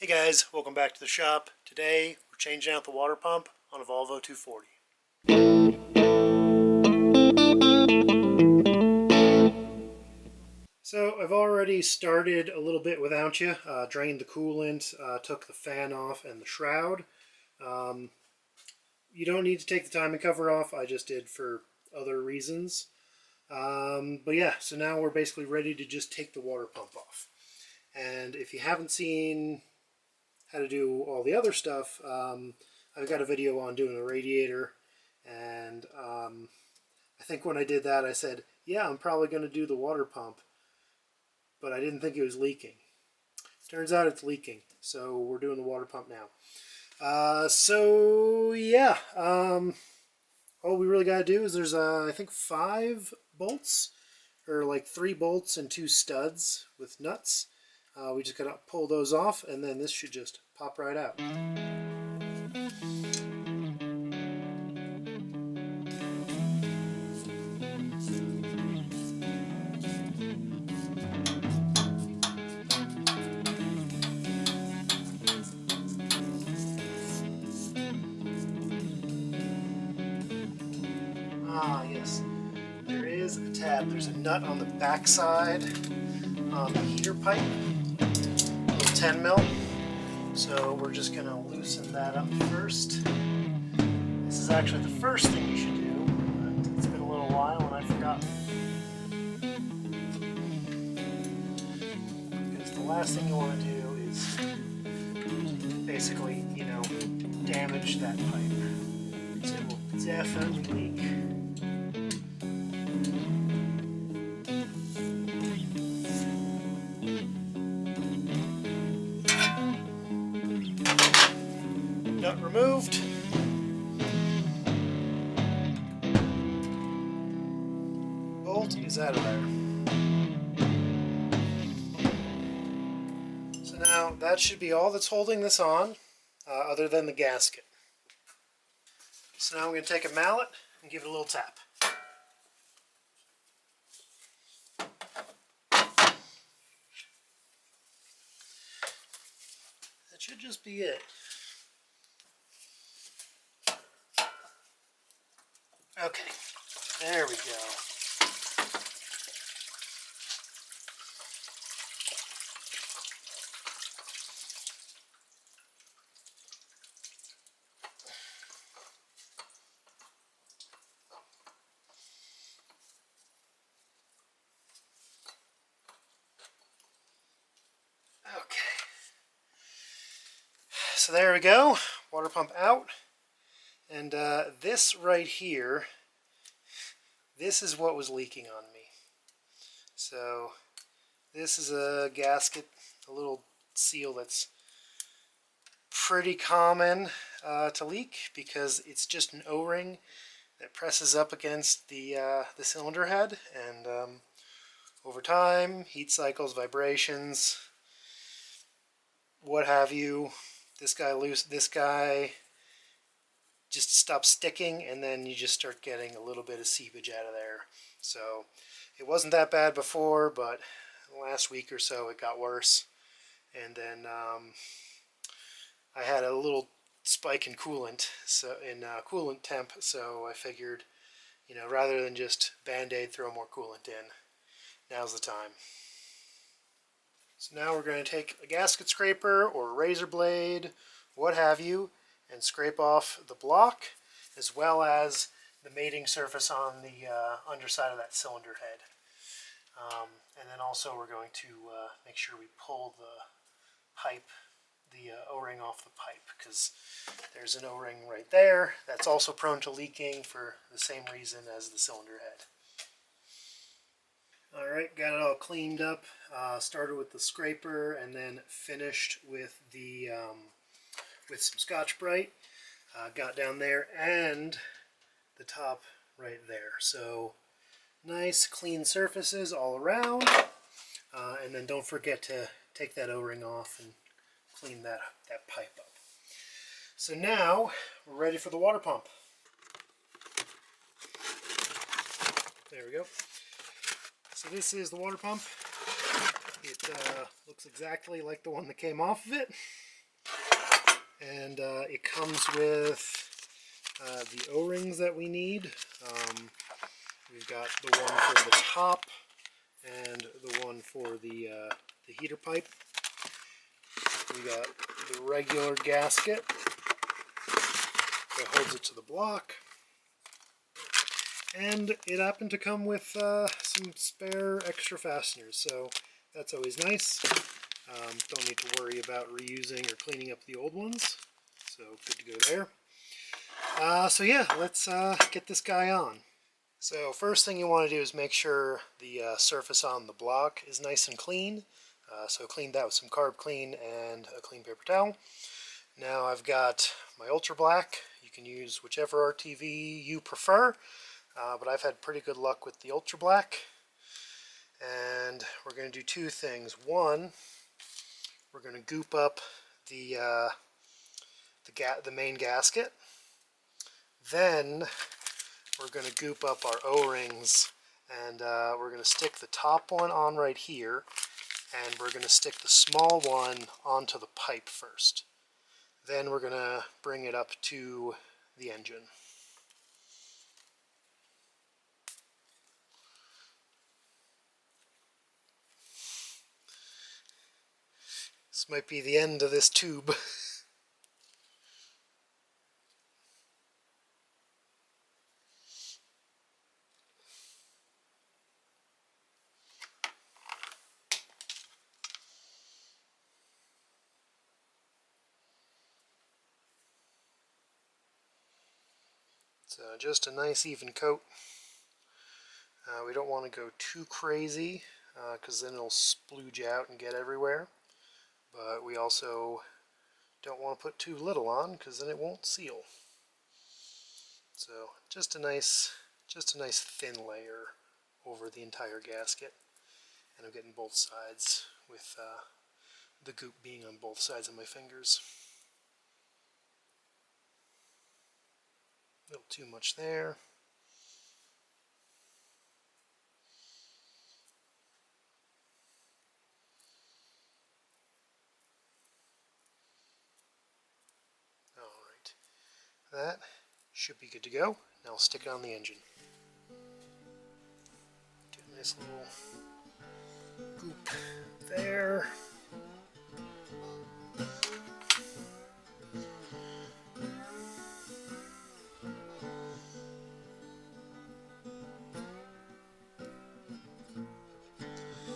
Hey guys, welcome back to the shop. Today we're changing out the water pump on a Volvo 240. So I've already started a little bit without you, drained the coolant, took the fan off and the shroud. You don't need to take the timing cover off, I just did for other reasons. But yeah, so now we're basically ready to just take the water pump off. And if you haven't seen how to do all the other stuff, I've got a video on doing the radiator, and I think when I did that I said, yeah, I'm probably going to do the water pump, but I didn't think it was leaking. Turns out it's leaking, so we're doing the water pump now. So yeah, all we really got to do is there's I think 5 bolts, or like 3 bolts and 2 studs with nuts. We just gotta pull those off, and then this should just pop right out. Ah, yes. There is a tab. There's a nut on the back side on the heater pipe, a little 10 mil. So we're just going to loosen that up first. This is actually the first thing you should do, but it's been a little while and I forgot. Because the last thing you want to do is basically, damage that pipe. So it will definitely leak. Nut removed. Bolt is out of there. So now that should be all that's holding this on, other than the gasket. So now I'm going to take a mallet and give it a little tap. That should just be it. Okay, there we go. Okay, so there we go, water pump out, and this right here, this is what was leaking on me. So this is a gasket, a little seal that's pretty common to leak because it's just an O-ring that presses up against the cylinder head, and over time, heat cycles, vibrations, what have you, this guy just stops sticking, and then you just start getting a little bit of seepage out of there. So it wasn't that bad before, but last week or so it got worse, and then I had a little spike in coolant, coolant temp, so I figured, rather than just Band-Aid, throw more coolant in. Now's the time. So now we're going to take a gasket scraper or a razor blade, what have you, and scrape off the block as well as the mating surface on the underside of that cylinder head. And then also we're going to make sure we pull the pipe, the O-ring off the pipe, because there's an O-ring right there that's also prone to leaking for the same reason as the cylinder head. Alright, got it all cleaned up. Started with the scraper and then finished with the with some Scotch-Brite. Got down there and the top right there. So nice clean surfaces all around. And then don't forget to take that O-ring off and clean that pipe up. So now we're ready for the water pump. There we go. So this is the water pump. It looks exactly like the one that came off of it. and it comes with the O-rings that we need. We've got the one for the top and the one for the heater pipe. We got the regular gasket that holds it to the block, and it happened to come with some spare extra fasteners, so that's always nice. Don't need to worry about reusing or cleaning up the old ones, so good to go there. So yeah, let's get this guy on. So first thing you want to do is make sure the surface on the block is nice and clean. So clean that with some carb clean and a clean paper towel. Now I've got my Ultra Black. You can use whichever RTV you prefer, but I've had pretty good luck with the Ultra Black. And we're going to do two things. One, we're going to goop up the main gasket. Then we're going to goop up our O-rings, and we're going to stick the top one on right here, and we're going to stick the small one onto the pipe first. Then we're going to bring it up to the engine. This might be the end of this tube. So just a nice even coat. We don't want to go too crazy because then it'll splooge out and get everywhere. But we also don't want to put too little on because then it won't seal. So just a nice thin layer over the entire gasket. And I'm getting both sides with the goop being on both sides of my fingers. A little too much there. Alright, that should be good to go. Now I'll stick it on the engine. Get a nice little goop there.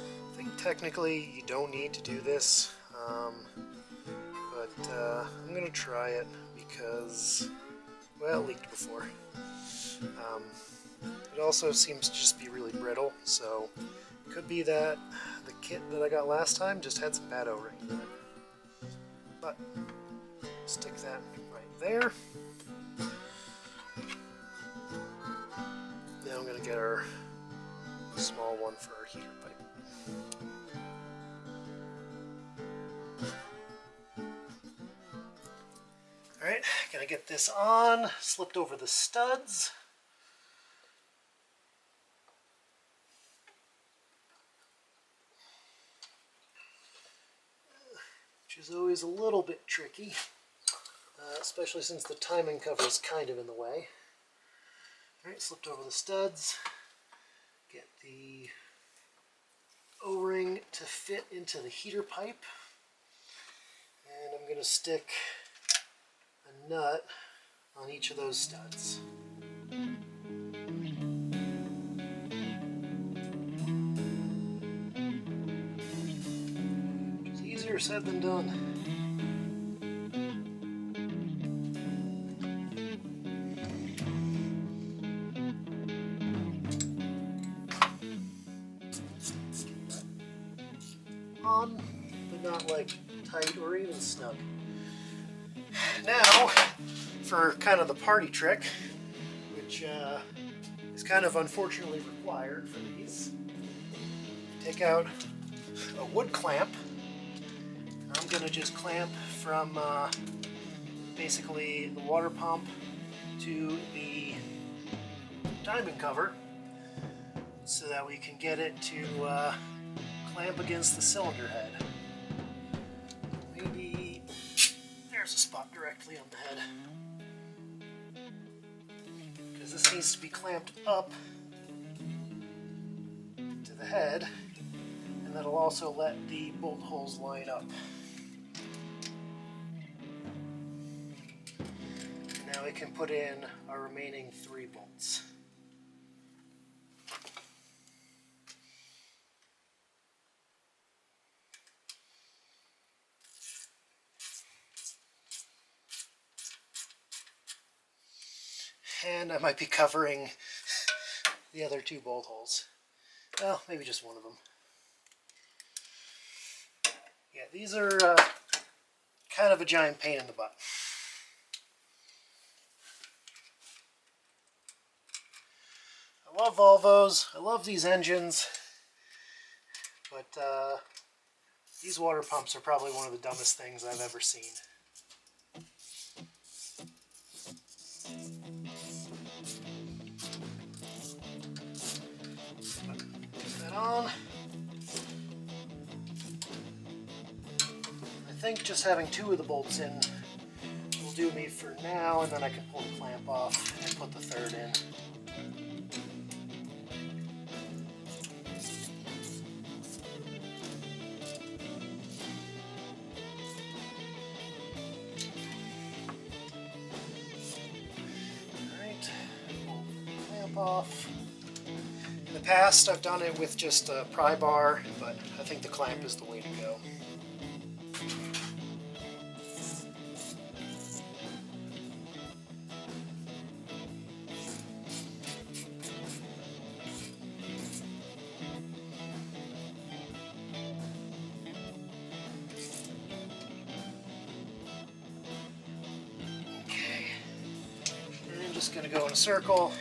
I think technically you don't need to do this, but I'm going to try it because, well, it leaked before. It also seems to just be really brittle, so it could be that the kit that I got last time just had some bad O-rings in it. But stick that right there. Now I'm going to get our small one for our heater pipe. Alright, gonna get this on, slipped over the studs. Which is always a little bit tricky, especially since the timing cover is kind of in the way. Alright, slipped over the studs. Get the O-ring to fit into the heater pipe. And I'm going to stick a nut on each of those studs. It's easier said than done. On, but not like tight or even snug. Now, for kind of the party trick, which is kind of unfortunately required for these, take out a wood clamp. I'm going to just clamp from basically the water pump to the timing cover so that we can get it to clamp against the cylinder head. Maybe there's a spot directly on the head. Because this needs to be clamped up to the head, and that'll also let the bolt holes line up. And now we can put in our remaining 3 bolts. And I might be covering the other 2 bolt holes. Well, maybe just one of them. Yeah, these are kind of a giant pain in the butt. I love Volvos, I love these engines, but these water pumps are probably one of the dumbest things I've ever seen. Put that on. I think just having 2 of the bolts in will do me for now, and then I can pull the clamp off and put the 3rd in. Alright, pull the clamp off. In the past I've done it with just a pry bar, but I think the clamp is the way to go. Just going to go in a circle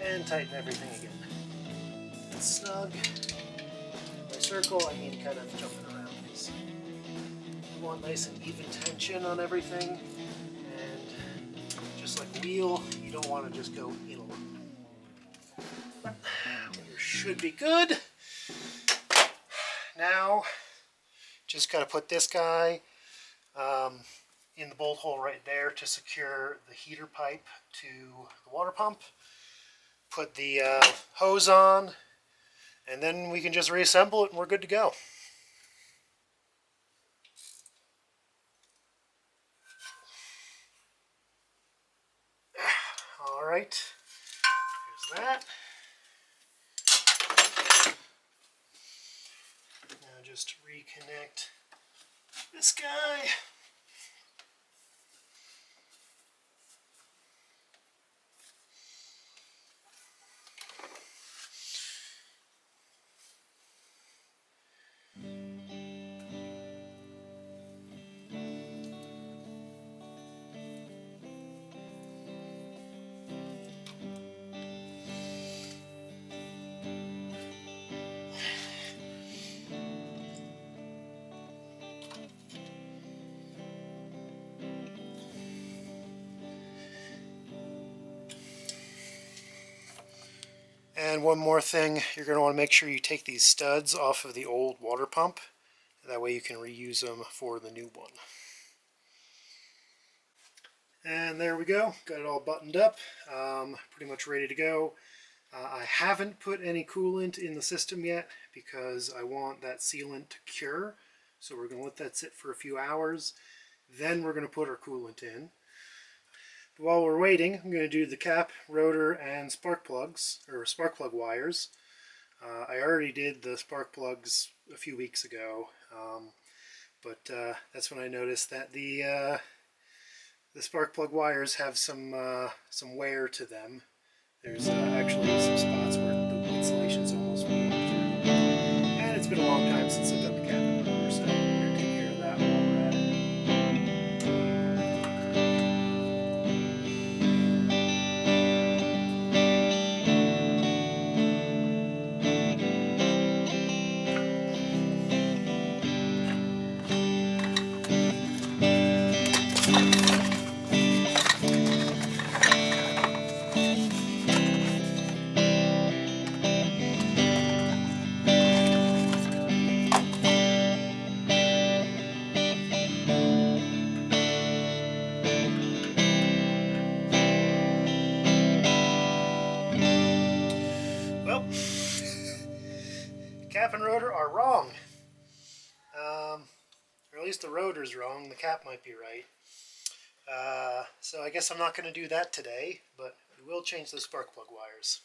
and tighten everything again. It's snug. By circle, I mean kind of jumping around. You want nice and even tension on everything, and just like a wheel, you don't want to just go in a loop. But you should be good. Now, just got to put this guy in the bolt hole right there to secure the heater pipe to the water pump. Put the hose on, and then we can just reassemble it and we're good to go. Alright, there's that. Now just reconnect this guy. And one more thing, you're going to want to make sure you take these studs off of the old water pump. That way you can reuse them for the new one. And there we go, got it all buttoned up, pretty much ready to go. I haven't put any coolant in the system yet because I want that sealant to cure. So we're going to let that sit for a few hours. Then we're going to put our coolant in. But while we're waiting, I'm going to do the cap, rotor, and spark plugs, or spark plug wires. I already did the spark plugs a few weeks ago, but that's when I noticed that the spark plug wires have some wear to them. There's actually some spots where the insulation's almost worn through. And it's been a long time since I've done the cap and rotor, so I'm going to take care of that while we're at it. cap and rotor are wrong. Or at least the rotor's wrong. The cap might be right. So I guess I'm not going to do that today, but we will change those spark plug wires.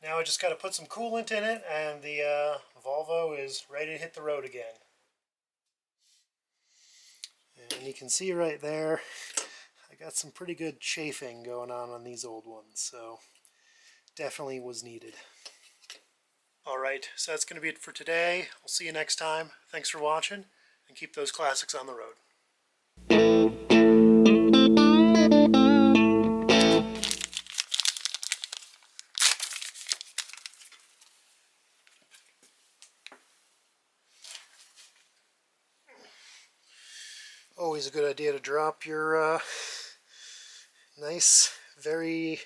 Now I just got to put some coolant in it, and the Volvo is ready to hit the road again. And you can see right there, I got some pretty good chafing going on these old ones, so definitely was needed. Alright, so that's going to be it for today. We'll see you next time. Thanks for watching, and keep those classics on the road. Always a good idea to drop your nice, very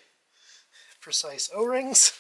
precise O-rings.